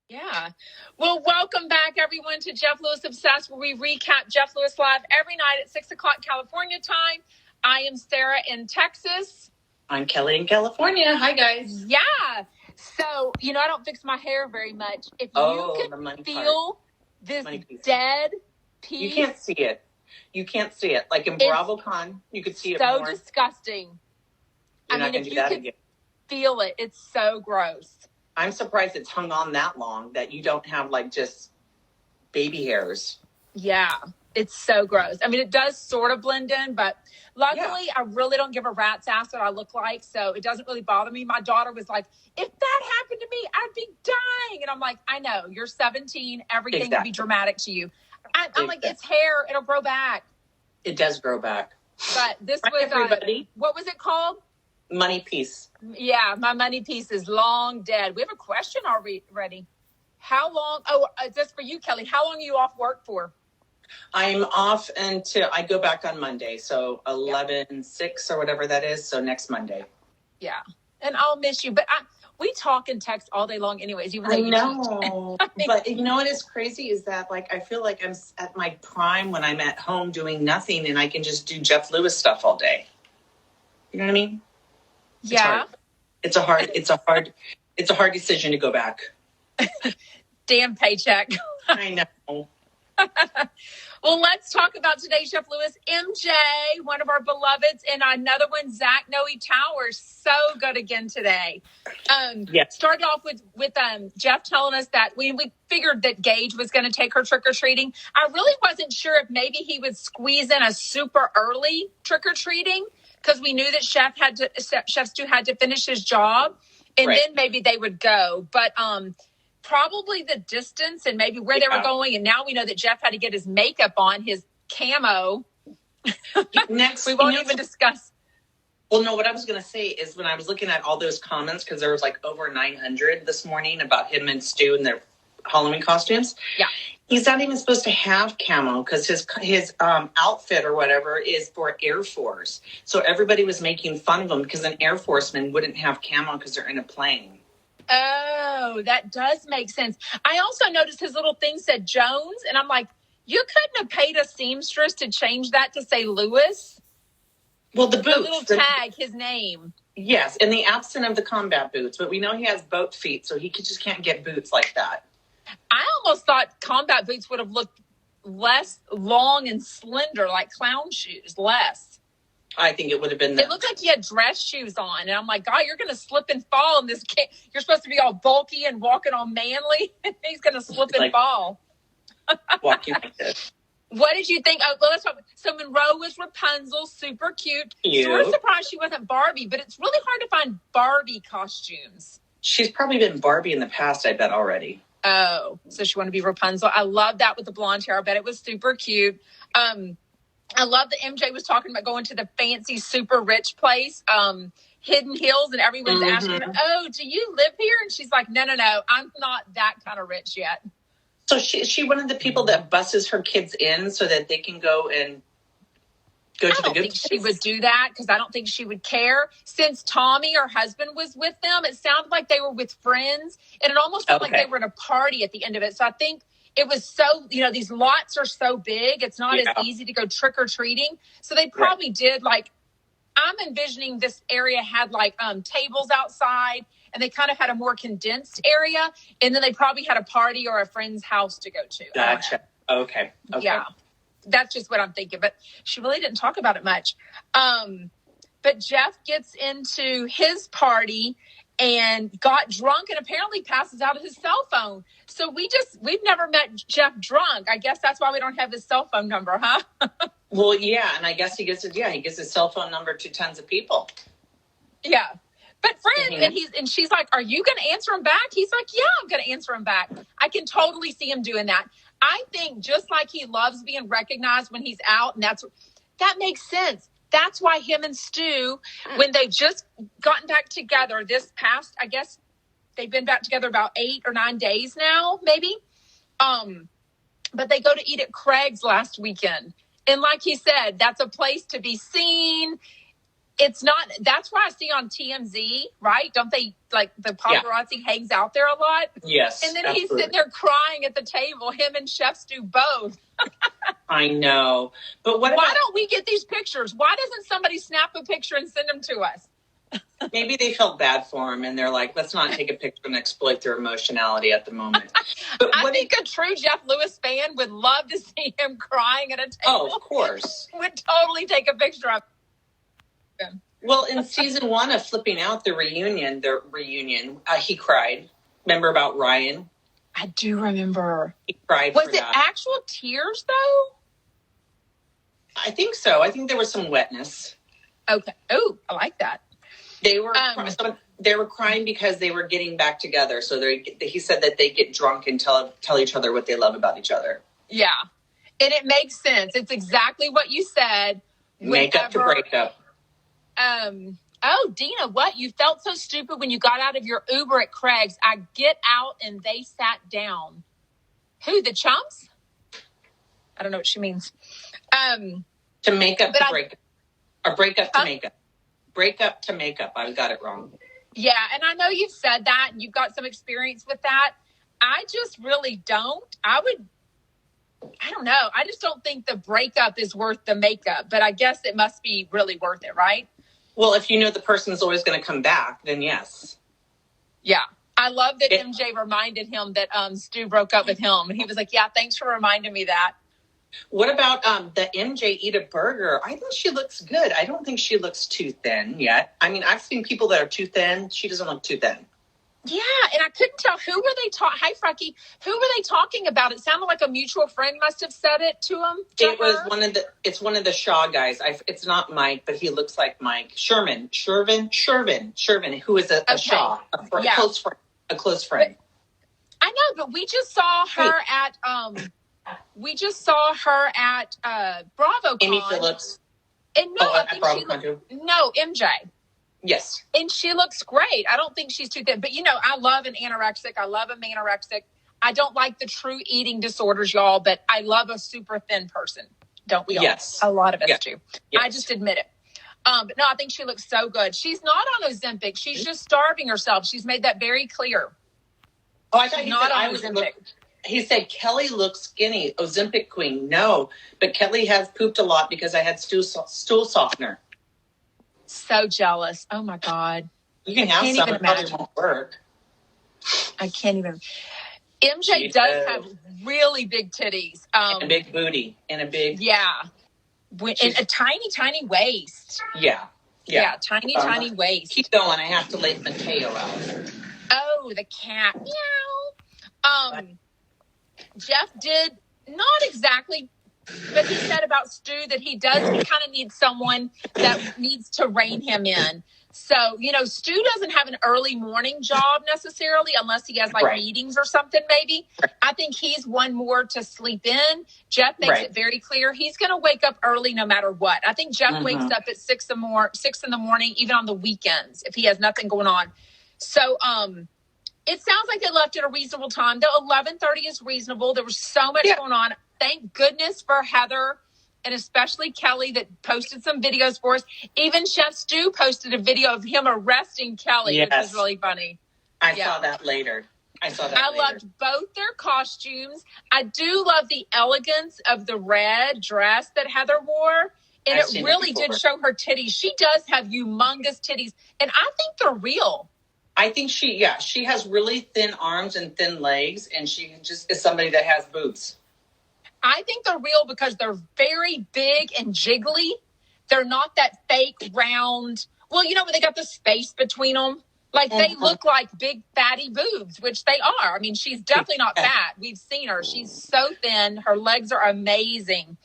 Yeah. Well, welcome back, everyone, to Jeff Lewis Obsessed, where we recap Jeff Lewis Live every night at 6 o'clock California time. I am Sarah in Texas. I'm Kelly in California. Hi, guys. Yeah. So, I don't fix my hair very much. If you could feel this dead piece. You can't see it. Like in BravoCon, you could see it more. So disgusting. You're not going to do that again. Feel it. It's so gross. I'm surprised it's hung on that long that you don't have like just baby hairs. Yeah, it's so gross. I mean, it does sort of blend in, but luckily I really don't give a rat's ass what I look like. So it doesn't really bother me. My daughter was like, if that happened to me, I'd be dying. And I'm like, I know, you're 17. Everything would be dramatic to you. I'm like, it's hair. It'll grow back. It does grow back. But this was, everybody. What was it called? Money piece. Yeah, my money piece is long dead. We have a question already. How long? Oh, that's for you, Kelly. How long are you off work for? I'm off until I go back on Monday. So 11/6 or whatever that is. So next Monday. Yeah. And I'll miss you. But we talk and text all day long anyways. Even though I know. But you know what is crazy is that like I feel like I'm at my prime when I'm at home doing nothing and I can just do Jeff Lewis stuff all day. You know what I mean? Yeah. It's a hard decision to go back. Damn paycheck. I know. Well, let's talk about today's Jeff Lewis. MJ, one of our beloveds, and another one, Zach Noe Towers. So good again today. Started off with Jeff telling us that we figured that Gage was going to take her trick-or-treating. I really wasn't sure if maybe he would squeeze in a super early trick-or-treating because we knew that Chef Stu had to finish his job, and then maybe they would go. But probably the distance and maybe where they were going. And now we know that Jeff had to get his makeup on, his camo. Next, we won't even discuss. Well, no, what I was going to say is when I was looking at all those comments, because there was like over 900 this morning about him and Stu and their Halloween costumes. Yeah. He's not even supposed to have camo because his outfit or whatever is for Air Force. So everybody was making fun of him because an Air Forceman wouldn't have camo because they're in a plane. Oh, that does make sense. I also noticed his little thing said Jones, and I'm like, you couldn't have paid a seamstress to change that to say Lewis? Well, the boots. The little tag, his name. Yes, in the absence of the combat boots, but we know he has boat feet, so he just can't get boots like that. I almost thought combat boots would have looked less long and slender, like clown shoes, less. I think it would have been that. It looked like he had dress shoes on. And I'm like, God, you're going to slip and fall in this kid. You're supposed to be all bulky and walking all manly. He's going to slip and fall. Walking like this. What did you think? Oh, well, let's talk. So Monroe was Rapunzel, super cute. Sort of surprised she wasn't Barbie, but it's really hard to find Barbie costumes. She's probably been Barbie in the past, I bet already. Oh, so she wanted to be Rapunzel. I love that with the blonde hair. I bet it was super cute. I love that MJ was talking about going to the fancy, super rich place, Hidden Hills, and everyone's asking her, oh, do you live here? And she's like, no, I'm not that kind of rich yet. So is she one of the people that buses her kids in so that they can go and go to the good place? I don't think she would do that because I don't think she would care. Since Tommy, her husband, was with them, it sounded like they were with friends, and it almost felt like they were at a party at the end of it. So I think it was so, these lots are so big. It's not as easy to go trick-or-treating. So they probably did, like, I'm envisioning this area had, like, tables outside, and they kind of had a more condensed area. And then they probably had a party or a friend's house to go to. Gotcha. Okay. Yeah. That's just what I'm thinking. But she really didn't talk about it much. But Jeff gets into his party and got drunk and apparently passes out his cell phone. So we've never met Jeff drunk. I guess that's why we don't have his cell phone number, huh? Well, yeah. And I guess he gives his cell phone number to tons of people. Yeah. But friends, and she's like, are you going to answer him back? He's like, yeah, I'm going to answer him back. I can totally see him doing that. I think just like he loves being recognized when he's out, and that makes sense. That's why him and Stu, when they've just gotten back together this past, I guess they've been back together about 8 or 9 days now, maybe. But they go to eat at Craig's last weekend. And like he said, that's a place to be seen. it's not, that's why I see on TMZ, right? Don't they, like, the paparazzi hangs out there a lot? Yes. And then he's sitting there crying at the table, him and Chef Stu both. I know. But why don't we get these pictures? Why doesn't somebody snap a picture and send them to us? Maybe they felt bad for him, and they're like, let's not take a picture and exploit their emotionality at the moment. But I think a true Jeff Lewis fan would love to see him crying at a table. Oh, of course. Would totally take a picture of him. Well, in season 1 of Flipping Out, the reunion, he cried. Remember about Ryan? I do remember. He cried. Was it actual tears, though? I think so. I think there was some wetness. Okay. Oh, I like that. They were crying because they were getting back together. So he said that they get drunk and tell each other what they love about each other. Yeah. And it makes sense. It's exactly what you said. Make up to break up. Oh, Dina, what? You felt so stupid when you got out of your Uber at Craig's. I get out and they sat down. Who, the chumps? I don't know what she means. To make up to break up. Or break up to make up. Break up to make up. I got it wrong. Yeah, and I know you've said that and you've got some experience with that. I just really don't. I don't know. I just don't think the breakup is worth the makeup, but I guess it must be really worth it, right? Well, if you know the person's always going to come back, then yes. Yeah. I love that MJ reminded him that Stu broke up with him. And he was like, yeah, thanks for reminding me that. What about the MJ eat a burger? I think she looks good. I don't think she looks too thin yet. I mean, I've seen people that are too thin. She doesn't look too thin. Yeah, and I couldn't tell who were they talking. Hi, Frecky. Who were they talking about? It sounded like a mutual friend must have said it to him. It was one of the Shaw guys. It's not Mike, but he looks like Mike. Sherman, who is a Shaw, a close friend. I know, but we just saw her at BravoCon. Amy Phillips. And no, MJ. Yes. And she looks great. I don't think she's too thin. But, I love an anorexic. I love a manorexic. I don't like the true eating disorders, y'all, but I love a super thin person. Don't we all? Yes. A lot of us do. Yes. I just admit it. But no, I think she looks so good. She's not on Ozempic. She's just starving herself. She's made that very clear. Oh, I thought he said I was Ozempic. He said, Kelly looks skinny. Ozempic queen. No, but Kelly has pooped a lot because I had stool softener. So jealous. Oh, my God. You can have some. It probably won't work. I can't even. MJ does have really big titties. And a big booty. And a big. Yeah. And a tiny, tiny waist. Yeah. Tiny waist. Keep going. I have to let Mateo out. Oh, the cat. Meow. Jeff did not exactly, but he said about Stu that he kind of need someone that needs to rein him in. So, Stu doesn't have an early morning job necessarily unless he has meetings or something maybe. I think he's one more to sleep in. Jeff makes it very clear he's going to wake up early no matter what. I think Jeff wakes up at 6 in the morning, even on the weekends if he has nothing going on. So, it sounds like they left at a reasonable time. The 11:30 is reasonable. There was so much going on. Thank goodness for Heather and especially Kelly that posted some videos for us. Even Chef Stu posted a video of him arresting Kelly, which was really funny. I saw that later. I loved both their costumes. I do love the elegance of the red dress that Heather wore. And it really did show her titties. She does have humongous titties. And I think they're real. I think she has really thin arms and thin legs, and she just is somebody that has boobs. I think they're real because they're very big and jiggly. They're not that fake round. Well, when they got the space between them. Like, they look like big fatty boobs, which they are. I mean, she's definitely not fat. We've seen her. She's so thin. Her legs are amazing.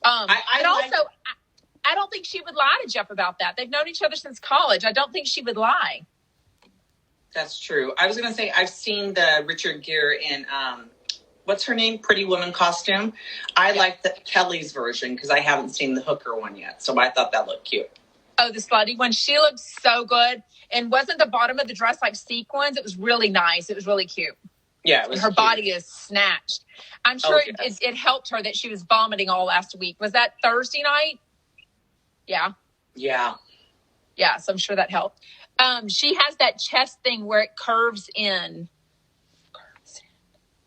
I don't think she would lie to Jeff about that. They've known each other since college. I don't think she would lie. That's true. I was going to say, I've seen the Richard Gere in, what's her name? Pretty Woman costume. I like the Kelly's version because I haven't seen the hooker one yet. So I thought that looked cute. Oh, the slutty one. She looked so good. And wasn't the bottom of the dress like sequins? It was really nice. It was really cute. Yeah, it was. Her cute. Body is snatched. I'm sure it helped her that she was vomiting all last week. Was that Thursday night? Yeah. Yeah. Yeah, so I'm sure that helped. She has that chest thing where it curves in.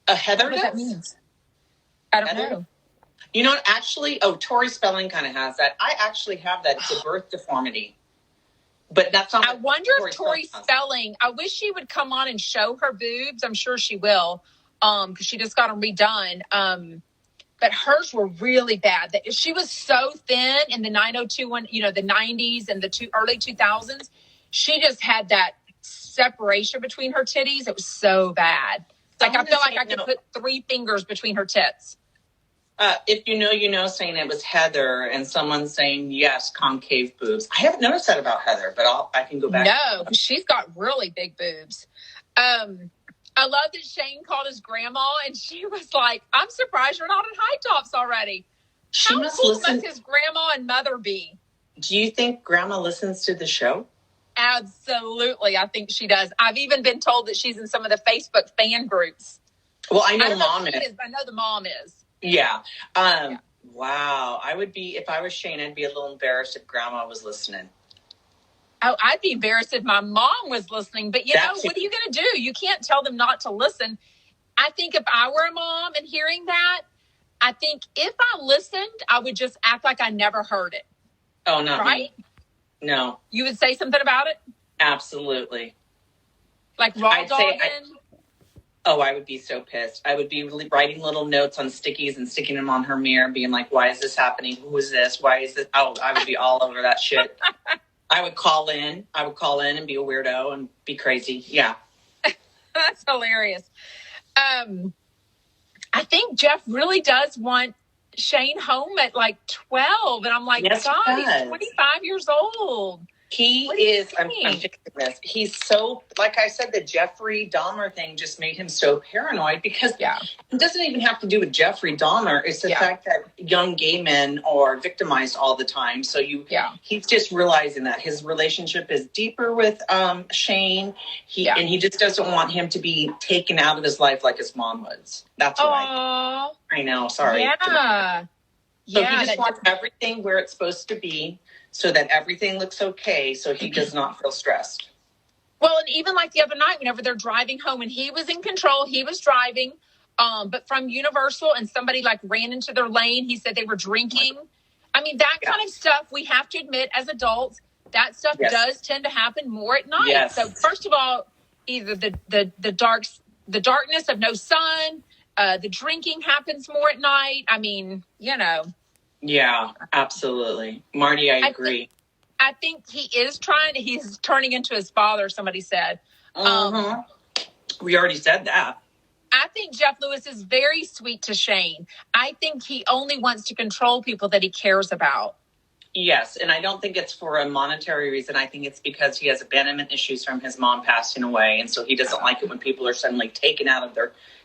Heather does? What that means? I don't know. You know what? Actually, Tori Spelling kind of has that. I actually have that. It's a birth deformity. But that's not. I wonder if Tori Spelling, I wish she would come on and show her boobs. I'm sure she will, because she just got them redone. But hers were really bad. She was so thin in the 90210, the 90s and the early 2000s. She just had that separation between her titties. It was so bad. Like, I feel like I could put 3 fingers between her tits. If you know, saying it was Heather, and someone saying, yes, concave boobs. I haven't noticed that about Heather, but I can go back. No, because she's got really big boobs. I love that Shane called his grandma, and she was like, I'm surprised you're not in high tops already. How cool must his grandma and mother be? Do you think grandma listens to the show? Absolutely. I think she does. I've even been told that she's in some of the Facebook fan groups. Well, I know Mom is. I know the mom is. Yeah. Wow. I would be, if I was Shane, I'd be a little embarrassed if grandma was listening. Oh, I'd be embarrassed if my mom was listening. But, what are you going to do? You can't tell them not to listen. I think if I were a mom and hearing that, I think if I listened, I would just act like I never heard it. Oh, no. Right? No. You would say something about it? Absolutely. Like raw dogging? I would be so pissed. I would be writing little notes on stickies and sticking them on her mirror and being like, why is this happening? Who is this? Why is this? Oh, I would be all over that shit. I would call in and be a weirdo and be crazy. Yeah. That's hilarious. I think Jeff really does want Shane home at like 12. And I'm like, yes, God, he's 25 years old. He is, I'm thinking this. He's so, like I said, the Jeffrey Dahmer thing just made him so paranoid because it doesn't even have to do with Jeffrey Dahmer. It's the fact that young gay men are victimized all the time. So he's just realizing that his relationship is deeper with Shane. And he just doesn't want him to be taken out of his life like his mom was. That's what I know. Sorry. Yeah. So he just wants everything where it's supposed to be, so that everything looks okay, so he does not feel stressed. Well, and even like the other night, whenever they're driving home, and he was in control, he was driving, but from Universal, and somebody like ran into their lane. He said they were drinking. I mean, that kind of stuff, we have to admit as adults, that stuff does tend to happen more at night. Yes. So first of all, either the darkness of no sun, the drinking happens more at night. I mean, Yeah, absolutely. Marty, I agree. I think he's turning into his father, somebody said. We already said that. I think Jeff Lewis is very sweet to Shane. I think he only wants to control people that he cares about. Yes, and I don't think it's for a monetary reason. I think it's because he has abandonment issues from his mom passing away, and so he doesn't like it when people are suddenly taken out of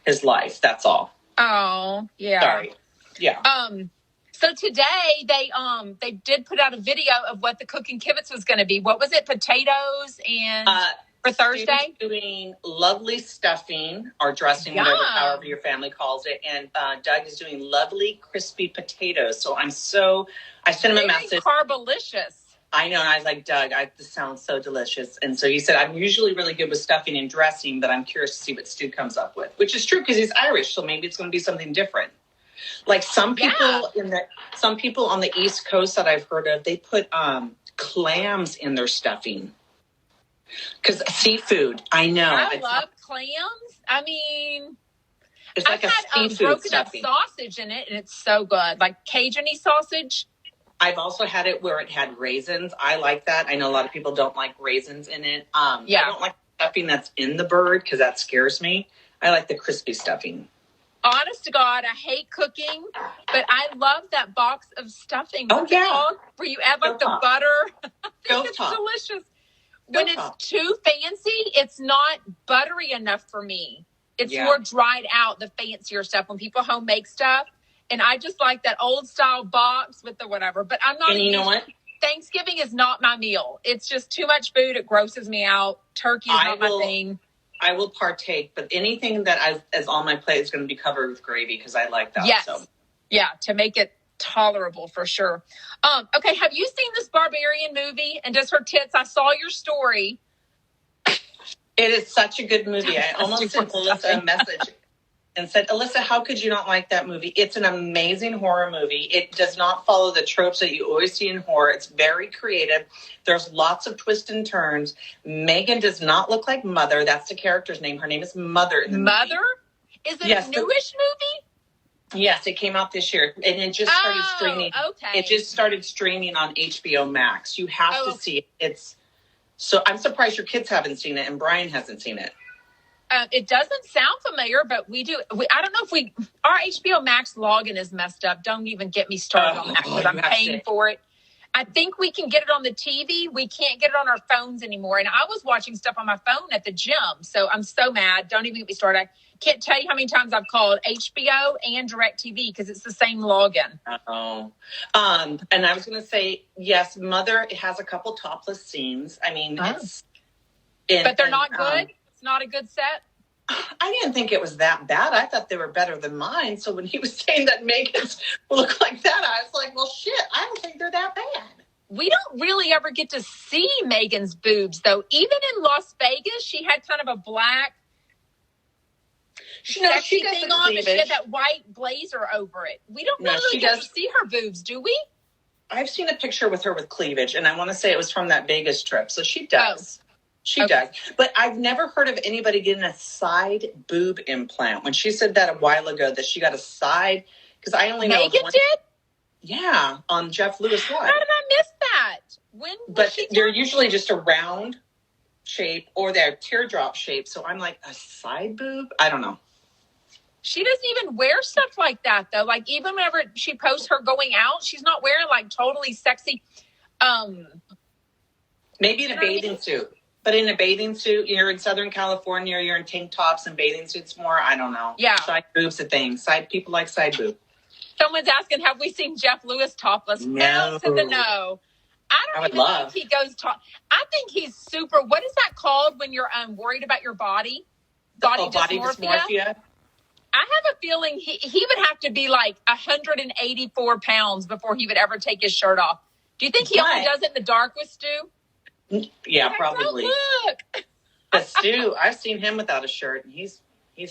his life. That's all. Oh, yeah. Sorry. Yeah. So today they did put out a video of what the cooking kibitz was going to be. What was it? Potatoes and for Thursday? Doing lovely stuffing or dressing, however your family calls it. And Doug is doing lovely crispy potatoes. So I sent him a message. Carbolicious. I know. And I was like, Doug, this sounds so delicious. And so he said, I'm usually really good with stuffing and dressing, but I'm curious to see what Stu comes up with, which is true because he's Irish. So maybe it's going to be something different. Like some people on the East Coast that I've heard of, they put clams in their stuffing. Because seafood, I know. I love clams. I mean, it's like I've had broken stuffing. Up sausage in it, and it's so good. Like Cajun-y sausage. I've also had it where it had raisins. I like that. I know a lot of people don't like raisins in it. I don't like stuffing that's in the bird because that scares me. I like the crispy stuffing. Honest to God, I hate cooking, but I love that box of stuffing. Oh, yeah. Where you add like the butter. I think it's delicious. When it's too fancy, it's not buttery enough for me. It's more dried out, the fancier stuff, when people home make stuff. And I just like that old style box with the whatever. But I'm not. And you know what? Thanksgiving is not my meal. It's just too much food. It grosses me out. Turkey is not my thing. I will partake, but anything that is on my plate is going to be covered with gravy because I like that. Yes. So. Yeah, to make it tolerable for sure. Okay, have you seen this Barbarian movie? And does her tits? I saw your story. It is such a good movie. I almost sent Alyssa a message and said, Alyssa, how could you not like that movie? It's an amazing horror movie. It does not follow the tropes that you always see in horror. It's very creative. There's lots of twists and turns. Megan does not look like Mother. That's the character's name. Her name is Mother in the movie. Mother? Is it a newish movie? Yes, it came out this year, and it just started streaming. Okay. It just started streaming on HBO Max. You have to see it. So I'm surprised your kids haven't seen it, and Brian hasn't seen it. It doesn't sound familiar, but we do. I don't know if our HBO Max login is messed up. Don't even get me started on that because I'm paying for it. I think we can get it on the TV. We can't get it on our phones anymore. And I was watching stuff on my phone at the gym. So I'm so mad. Don't even get me started. I can't tell you how many times I've called HBO and DirecTV because it's the same login. And I was going to say, yes, Mother has a couple topless scenes. I mean, but they're not good? It's not a good set? I didn't think it was that bad. I thought they were better than mine. So when he was saying that Megan's look like that, I was like, well, shit, I don't think they're that bad. We don't really ever get to see Megan's boobs, though. Even in Las Vegas, she had kind of a black sexy thing on, but she had that white blazer over it. We don't really get to see her boobs, do we? I've seen a picture with her with cleavage, and I want to say it was from that Vegas trip. So she does. She does. But I've never heard of anybody getting a side boob implant. When she said that a while ago, that she got a side, because I only know Megan did? Yeah, on Jeff Lewis Live. How did I miss that? But they're usually just a round shape or they're teardrop shape. So I'm like, a side boob? I don't know. She doesn't even wear stuff like that, though. Like, even whenever she posts her going out, she's not wearing, like, totally sexy. Maybe in a bathing suit. But in a bathing suit, you're in Southern California, you're in tank tops and bathing suits more. I don't know. Yeah. Side boob's a thing. People like side boob. Someone's asking, have we seen Jeff Lewis topless? No. Hell to the no. I don't even think he goes I think he's super. What is that called when you're worried about your body? Body dysmorphia? I have a feeling he would have to be like 184 pounds before he would ever take his shirt off. Do you think he only does it in the dark with Stu? Yeah, probably. Oh, look. But Stu, I've seen him without a shirt, and he's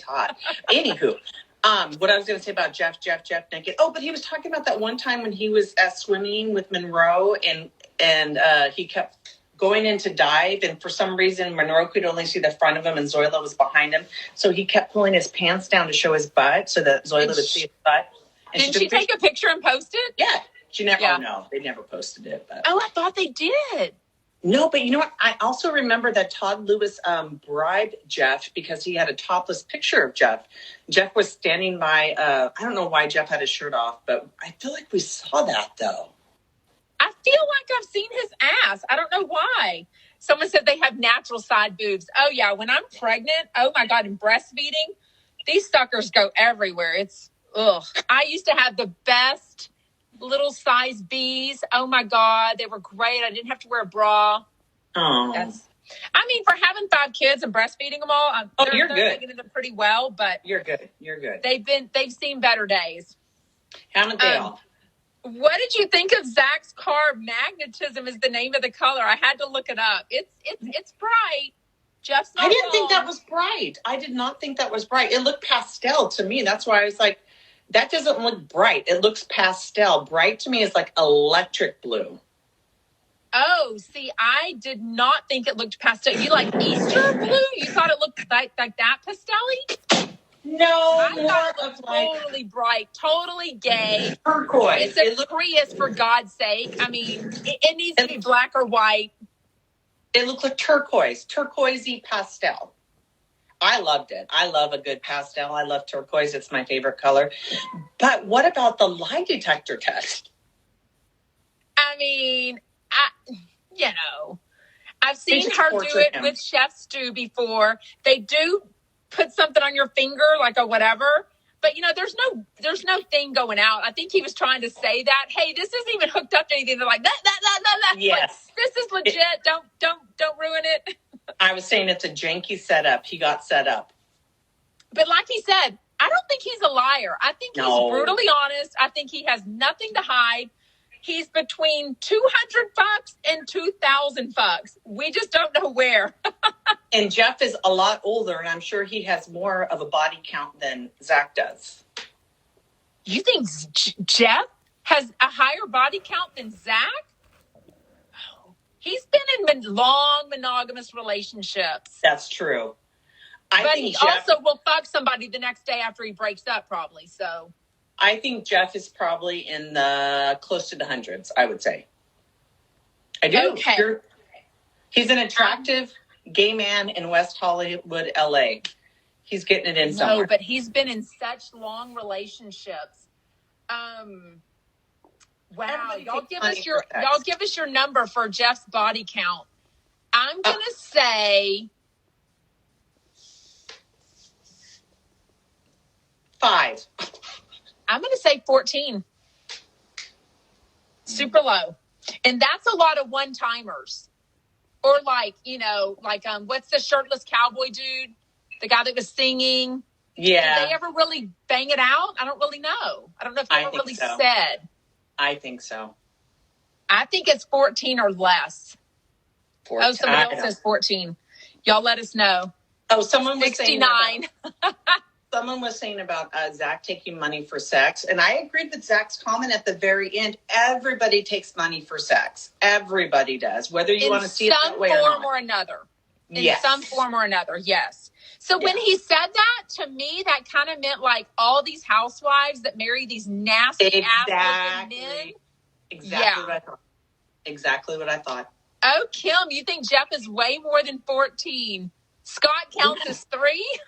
hot. Anywho, what I was going to say about Jeff naked. Oh, but he was talking about that one time when he was swimming with Monroe, and he kept going in to dive, and for some reason Monroe could only see the front of him, and Zoila was behind him, so he kept pulling his pants down to show his butt, so that Zoila would see his butt. And didn't she take a picture and post it? Yeah, she never. Yeah. Oh, no, they never posted it. But. Oh, I thought they did. No, but you know what? I also remember that Todd Lewis bribed Jeff because he had a topless picture of Jeff. Jeff was standing by, I don't know why Jeff had his shirt off, but I feel like we saw that, though. I feel like I've seen his ass. I don't know why. Someone said they have natural side boobs. Oh, yeah. When I'm pregnant, oh, my God, and breastfeeding, these suckers go everywhere. It's, ugh. I used to have the best little size B's. Oh my God, they were great. I didn't have to wear a bra. Oh, I mean, for having 5 kids and breastfeeding them all, you're good. Making it pretty well, but you're good. You're good. They've seen better days. Haven't they all? What did you think of Zach's car? Magnetism is the name of the color. I had to look it up. It's bright. Jeff's not I didn't think that was bright. I did not think that was bright. It looked pastel to me. That's why I was like, that doesn't look bright. It looks pastel. Bright to me is like electric blue. Oh, see, I did not think it looked pastel. You like Easter blue? You thought it looked like that pastel-y? No, I thought it looked totally bright, totally gay. Turquoise. It's a Prius, for God's sake. I mean, it needs to be black or white. It looked like turquoisey pastel. I loved it. I love a good pastel. I love turquoise. It's my favorite color. But what about the lie detector test? I mean, I've seen her do it with Chef Stu before. They do put something on your finger, like a whatever. But, there's no thing going out. I think he was trying to say that, hey, this isn't even hooked up to anything. They're like, that. Yes. Like, this is legit. Don't ruin it. I was saying it's a janky setup. He got set up. But like he said, I don't think he's a liar. I think he's brutally honest. I think he has nothing to hide. He's between 200 fucks and 2,000 fucks. We just don't know where. And Jeff is a lot older, and I'm sure he has more of a body count than Zach does. You think Jeff has a higher body count than Zach? He's been in long monogamous relationships. That's true. But he also will fuck somebody the next day after he breaks up, probably. So I think Jeff is probably in the close to the hundreds, I would say. I do. Okay. He's an attractive gay man in West Hollywood, LA. He's getting it in somewhere. No, but he's been in such long relationships. Wow. Y'all give us your number for Jeff's body count. I'm going to say 5. I'm going to say 14. Super low. And that's a lot of one-timers. Or what's the shirtless cowboy dude? The guy that was singing? Yeah. Did they ever really bang it out? I don't really know. I don't know if they ever really said. I think so. I think it's 14 or less. 14. Somebody else says 14. Y'all let us know. Oh, someone was 69. Someone was saying about Zach taking money for sex, and I agreed with Zach's comment at the very end. Everybody takes money for sex. Everybody does, whether you want to see it that way or not. In some form or another. In some form or another, yes. So when he said that, to me, that kind of meant like all these housewives that marry these nasty ass men. Exactly what I thought. Exactly what I thought. Oh, Kim, you think Jeff is way more than 14? Scott counts as 3?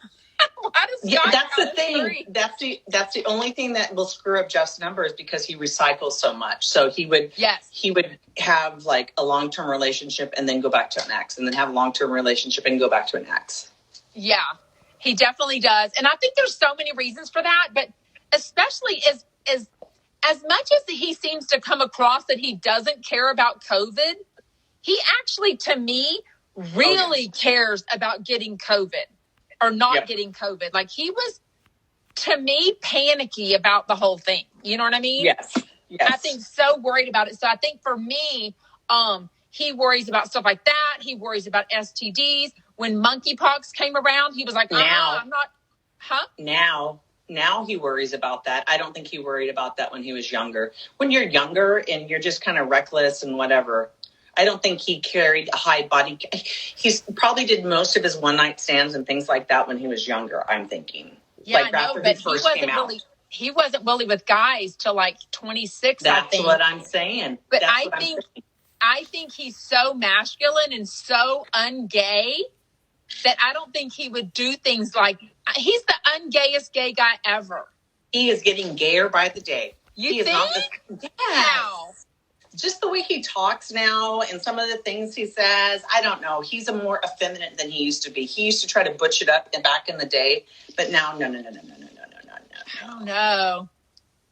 Why does Scott that's count the thing. 3? That's the only thing that will screw up Jeff's numbers because he recycles so much. So he would have like a long-term relationship and then go back to an ex, and then have a long-term relationship and go back to an ex. Yeah, he definitely does. And I think there's so many reasons for that, but especially as much as he seems to come across that he doesn't care about COVID, he actually, to me, really cares about getting COVID or not getting COVID. Like, he was, to me, panicky about the whole thing. You know what I mean? Yes. I think so worried about it. So I think for me, he worries about stuff like that. He worries about STDs. When monkeypox came around, he was like, I'm not, Now he worries about that. I don't think he worried about that when he was younger. When you're younger and you're just kind of reckless and whatever, I don't think he carried a high body. He probably did most of his one-night stands and things like that when he was younger, I'm thinking. Yeah, I know, but he wasn't really with guys till like 26, I think. That's what I'm saying. But I think he's so masculine and so ungay that I don't think he would do things like, he's the ungayest gay guy ever. He is getting gayer by the day. You think? Wow. Just the way he talks now and some of the things he says, I don't know. He's a more effeminate than he used to be. He used to try to butch it up back in the day, but now, no. I don't know.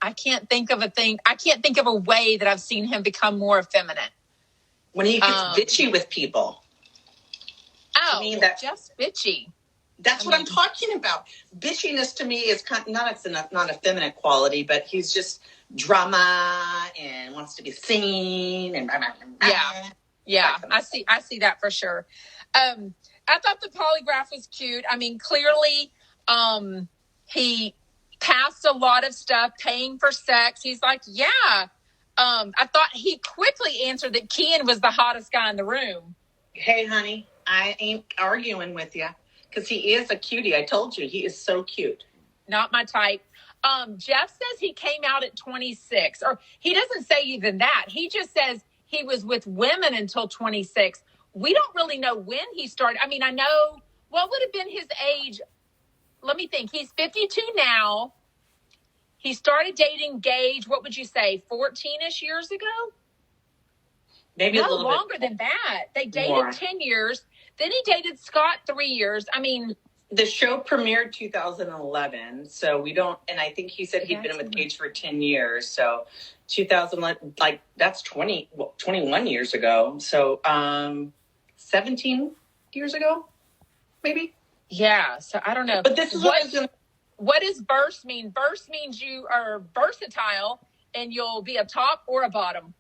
I can't think of a way that I've seen him become more effeminate. When he gets bitchy with people. Oh, just bitchy. That's what I'm talking about. Bitchiness to me is not a feminine quality, but he's just drama and wants to be seen and yeah. I see that for sure. I thought the polygraph was cute. I mean, clearly, he passed a lot of stuff, paying for sex. He's like, yeah. I thought he quickly answered that Kian was the hottest guy in the room. Hey, honey, I ain't arguing with you. Because he is a cutie. I told you, he is so cute. Not my type. Jeff says he came out at 26. Or he doesn't say even that. He just says he was with women until 26. We don't really know when he started. I mean, I know, what would have been his age? Let me think. He's 52 now. He started dating Gage, what would you say, 14-ish years ago? Maybe a little longer than that. They dated 10 years. Then he dated Scott 3 years. I mean, the show premiered 2011, so we don't. And I think he said he'd been with Gage for 10 years. So 2011, like that's 21 years ago. So 17 years ago, maybe. Yeah. So I don't know. But this is what What does verse mean? Verse means you are versatile and you'll be a top or a bottom.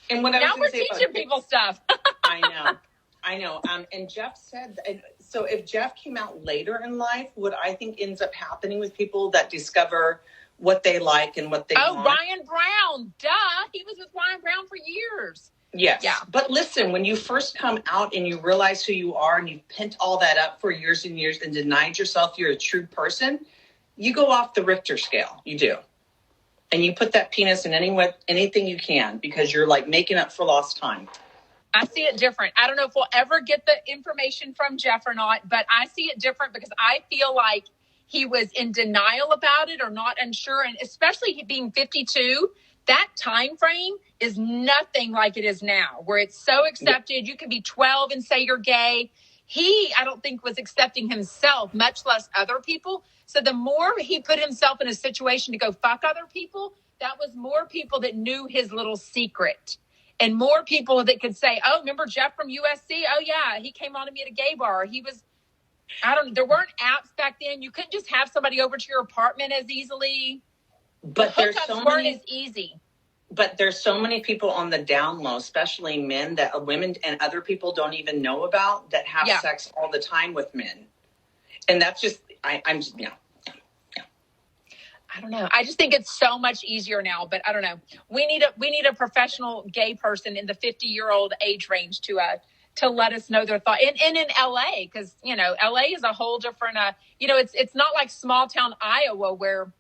And what I now we're teaching people stuff. I know. And Jeff said, so if Jeff came out later in life, what I think ends up happening with people that discover what they like and what they want. Oh, Ryan Brown. Duh. He was with Ryan Brown for years. Yes. Yeah. But listen, when you first come out and you realize who you are and you've pent all that up for years and years and denied yourself you're a true person, you go off the Richter scale. You do. And you put that penis in anything you can because you're like making up for lost time. I see it different. I don't know if we'll ever get the information from Jeff or not, but I see it different because I feel like he was in denial about it or not unsure. And especially he being 52, that time frame is nothing like it is now, where it's so accepted. You can be 12 and say you're gay. He, I don't think, was accepting himself, much less other people. So the more he put himself in a situation to go fuck other people, that was more people that knew his little secret. And more people that could say, oh, remember Jeff from USC? Oh, yeah, he came on to me at a gay bar. He was, there weren't apps back then. You couldn't just have somebody over to your apartment as easily. But there's so many, as easy. But there's so many people on the down low, especially men, that women and other people don't even know about that have sex all the time with men. And that's just, I'm just, I don't know. I just think it's so much easier now, but I don't know. We need a professional gay person in the 50-year-old age range to let us know their thought. And in LA, because, LA is a whole different, it's not like small town Iowa where,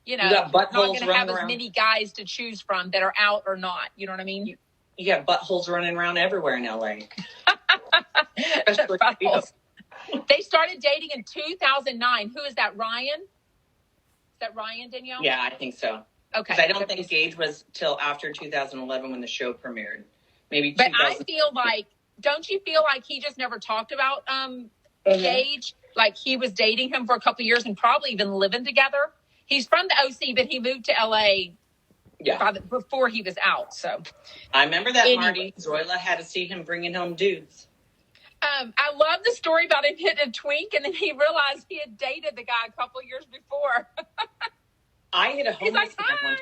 you not going to have as many guys to choose from that are out or not. You know what I mean? You got buttholes running around everywhere in LA. Buttholes. They started dating in 2009. Who is that, Ryan? Is that Ryan, Danielle? Yeah, I think so. Okay. I don't think Gage was till after 2011 when the show premiered. Maybe. But I feel like, don't you feel like he just never talked about Gage? Like he was dating him for a couple of years and probably even living together. He's from the OC, but he moved to LA before he was out. So I remember that Marty Zoila had to see him bringing home dudes. I love the story about him hitting a twink, and then he realized he had dated the guy a couple years before. I hit a homeless man hi.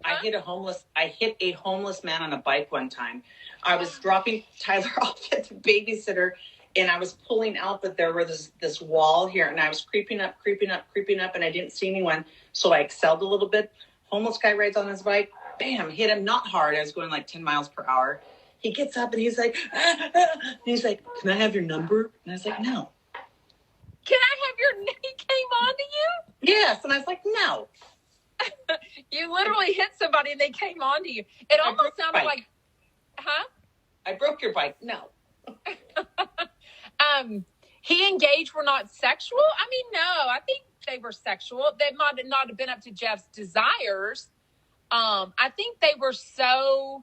I hit a homeless man on a bike one time. I was dropping Tyler off at the babysitter, and I was pulling out, but there was this wall here, and I was creeping up, and I didn't see anyone, so I excelled a little bit. Homeless guy rides on his bike, bam, hit him, not hard. I was going like 10 miles per hour. He gets up and he's like, and he's like, can I have your number? And I was like, no. Can I have your, he came on to you? Yes. And I was like, no. You literally hit somebody and they came on to you. It almost sounded like, I broke your bike. No. He and Gage were not sexual? I mean, no, I think they were sexual. They might not have been up to Jeff's desires. I think they were so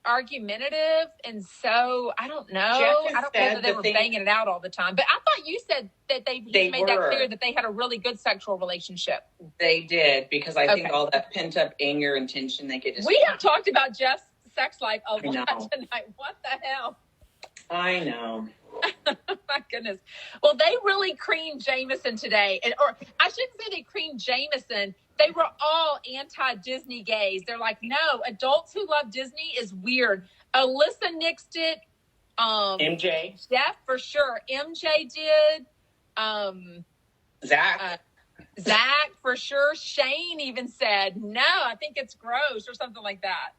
argumentative and so I don't know. I don't know that they were banging it out all the time. But I thought you said that they made that clear that they had a really good sexual relationship. They did, because I think all that pent up anger and tension they could just. We have talked about Jeff's sex life a lot tonight. What the hell? I know. My goodness. Well, they really creamed Jameson today. Or I shouldn't say they creamed Jameson. They were all anti-Disney gays. They're like, no, adults who love Disney is weird. Alyssa nixed it. MJ. Jeff, for sure. MJ did. Zach, for sure. Shane even said, no, I think it's gross or something like that.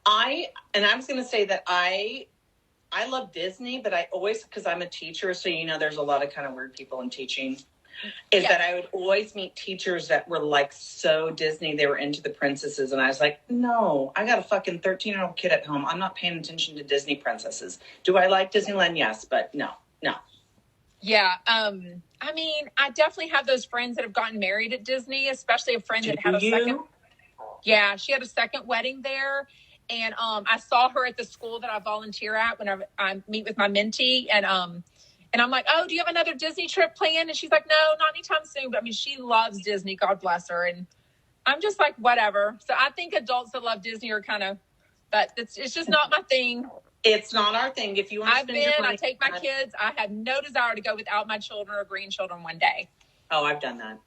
I was going to say that I love Disney, but I always, because I'm a teacher, so there's a lot of kind of weird people in teaching, that I would always meet teachers that were like so Disney, they were into the princesses, and I was like, no, I got a fucking 13-year-old kid at home. I'm not paying attention to Disney princesses. Do I like Disneyland? Yes, but no. Yeah, I mean, I definitely have those friends that have gotten married at Disney, especially a friend that had a second. Yeah, she had a second wedding there. And I saw her at the school that I volunteer at whenever I meet with my mentee. And I'm like, oh, do you have another Disney trip planned? And she's like, no, not anytime soon. But I mean, she loves Disney. God bless her. And I'm just like, whatever. So I think adults that love Disney are kind of, but it's just not my thing. It's not our thing. If you want to I take my kids. I have no desire to go without my children or grandchildren one day. Oh, I've done that.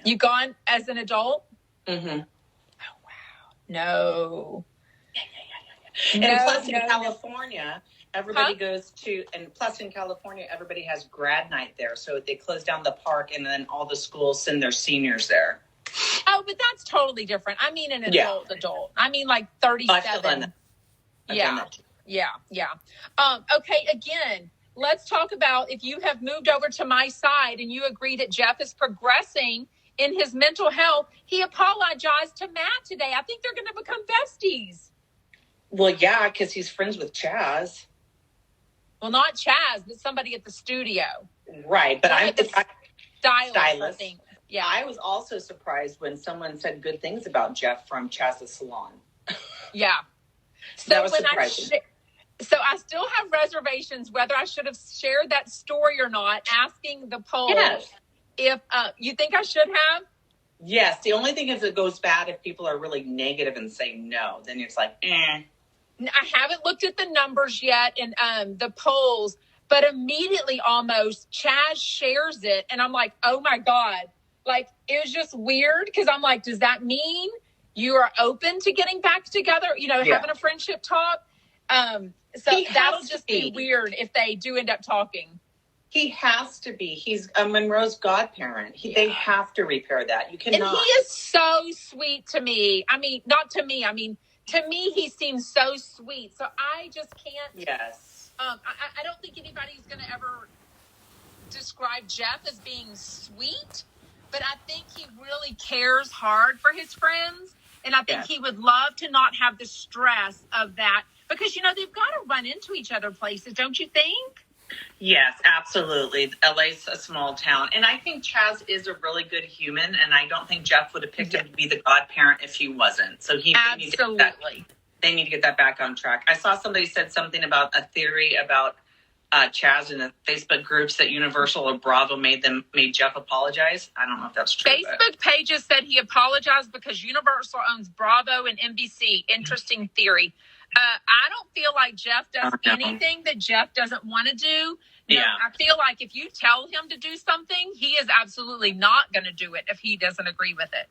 You gone as an adult? Mm-hmm. Oh, wow. No. Yeah. And plus in California, everybody goes to, and plus in California, everybody has grad night there. So they close down the park and then all the schools send their seniors there. Oh, but that's totally different. I mean an adult. I mean like 37. Yeah. Okay, again, let's talk about if you have moved over to my side and you agree that Jeff is progressing in his mental health. He apologized to Matt today. I think they're going to become besties. Well, yeah, because he's friends with Chaz. Well, not Chaz, but somebody at the studio. Right, but I'm the stylist. I think. Yeah, I was also surprised when someone said good things about Jeff from Chaz's salon. Yeah. So that was surprising. So I still have reservations whether I should have shared that story or not, asking the poll if you think I should have. Yes. The only thing is it goes bad if people are really negative and say no. Then it's like, eh. I haven't looked at the numbers yet and the polls, but immediately almost Chaz shares it. And I'm like, oh, my God. Like, it was just weird because I'm like, does that mean you are open to getting back together, having a friendship talk? So that'll just be weird if they do end up talking. He has to be. He's a Monroe's godparent. They have to repair that. You cannot. And he is so sweet to me. I mean, not to me. I mean, to me, he seems so sweet. So I just can't. Yes. I don't think anybody's going to ever describe Jeff as being sweet, but I think he really cares hard for his friends. And I think he would love to not have the stress of that because, they've got to run into each other places, don't you think? Yes, absolutely. LA's a small town. And I think Chaz is a really good human. And I don't think Jeff would have picked him to be the godparent if he wasn't. So absolutely. They need to get that back on track. I saw somebody said something about a theory about Chaz in the Facebook groups that Universal or Bravo made Jeff apologize. I don't know if that's true. Facebook pages said he apologized because Universal owns Bravo and NBC. Interesting theory. I don't feel like Jeff does anything that Jeff doesn't want to do. No, I feel like if you tell him to do something, he is absolutely not going to do it if he doesn't agree with it.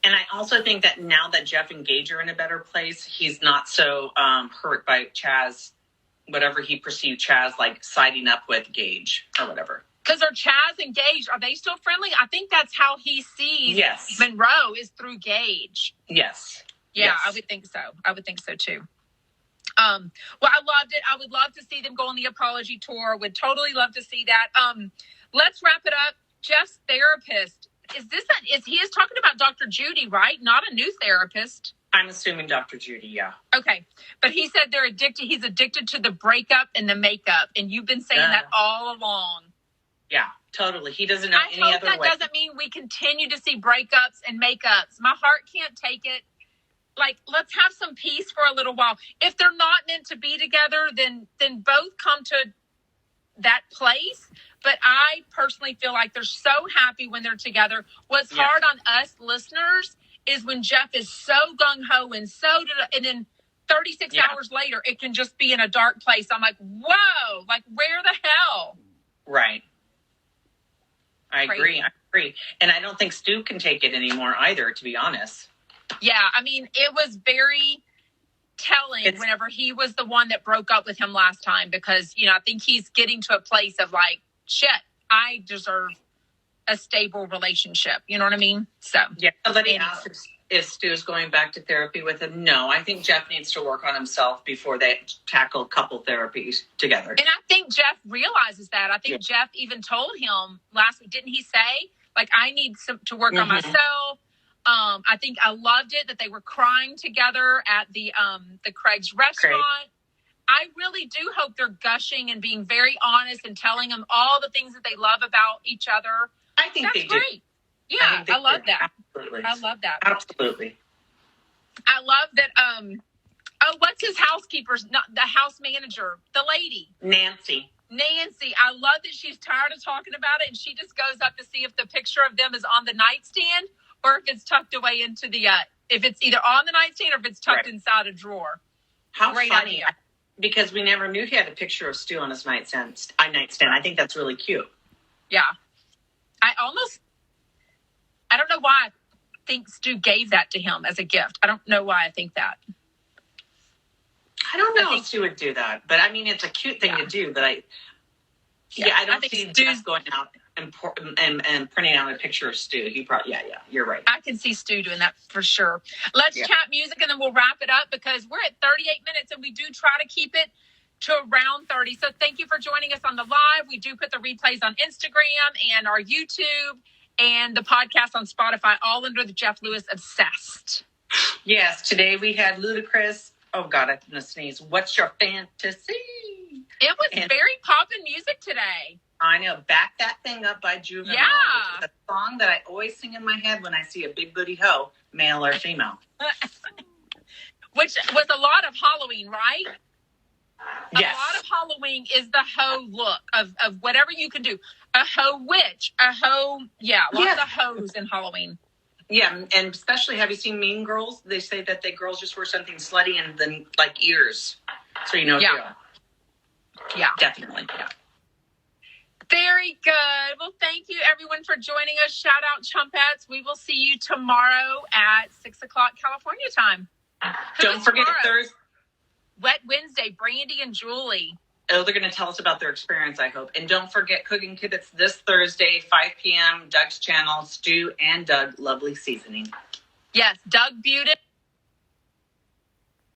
And I also think that now that Jeff and Gage are in a better place, he's not so hurt by Chaz, whatever he perceived Chaz like siding up with Gage or whatever. Because are Chaz and Gage, are they still friendly? I think that's how he sees Monroe is through Gage. Yes. Yeah, yes. I would think so. I would think so too. Well, I loved it. I would love to see them go on the apology tour. Would totally love to see that. Let's wrap it up. Jeff's therapist. He is talking about Dr. Judy, right? Not a new therapist. I'm assuming Dr. Judy, yeah. Okay. But he said he's addicted to the breakup and the makeup. And you've been saying that all along. Yeah, totally. He doesn't know any other way. I hope that doesn't mean we continue to see breakups and makeups. My heart can't take it. Like, let's have some peace for a little while. If they're not meant to be together, then both come to that place. But I personally feel like they're so happy when they're together. What's hard on us listeners is when Jeff is so gung-ho and then 36 hours later, it can just be in a dark place. I'm like, whoa, like where the hell? Right. I agree. And I don't think Stu can take it anymore either, to be honest. Yeah, I mean, it was very telling whenever he was the one that broke up with him last time because, I think he's getting to a place of like, shit, I deserve a stable relationship. You know what I mean? So, yeah. Somebody asked if Stu's going back to therapy with him. No, I think Jeff needs to work on himself before they tackle couple therapies together. And I think Jeff realizes that. I think Jeff even told him last week, didn't he say, like, I need to work on myself. I think I loved it that they were crying together at the Craig's restaurant. I really do hope they're gushing and being very honest and telling them all the things that they love about each other. I think that's great. Yeah, I love that. Absolutely. I love that. Absolutely. I love that. What's his housekeeper's? Not the house manager, the lady. Nancy. I love that she's tired of talking about it and she just goes up to see if the picture of them is on the nightstand. Or if it's tucked away into the, if it's either on the nightstand or if it's tucked inside a drawer. How great funny. Idea. Because we never knew he had a picture of Stu on his nightstand. I think that's really cute. Yeah. I don't know why I think Stu gave that to him as a gift. I don't know why I think that. I don't know if Stu would do that, but I mean, it's a cute thing to do. But I don't see Stu's going out and printing out a picture of Stu. He probably, you're right. I can see Stu doing that for sure. Let's chat music and then we'll wrap it up because we're at 38 minutes and we do try to keep it to around 30. So thank you for joining us on the live. We do put the replays on Instagram and our YouTube and the podcast on Spotify, all under the Jeff Lewis Obsessed. Yes, today we had Ludacris. Oh, God, I'm going to sneeze. What's your fantasy? It was very poppin' music today. I know. Back That Thing Up by Juvenile. Yeah. Which is a song that I always sing in my head when I see a big booty hoe, male or female. Which was a lot of Halloween, right? Yes. A lot of Halloween is the hoe look of whatever you can do. A hoe witch, a hoe, lots of hoes in Halloween. Yeah, and especially, have you seen Mean Girls? They say that the girls just wear something slutty and then, like, ears. So you know. Yeah. Definitely. Yeah. Very good. Well, thank you, everyone, for joining us. Shout out, Chumpettes. We will see you tomorrow at 6 o'clock California time. Don't forget Thursday. Wet Wednesday, Brandy and Julie. Oh, they're going to tell us about their experience, I hope. And don't forget Cooking Kibitz this Thursday, 5 p.m., Doug's channel, Stu and Doug, lovely seasoning. Yes, Doug Butin.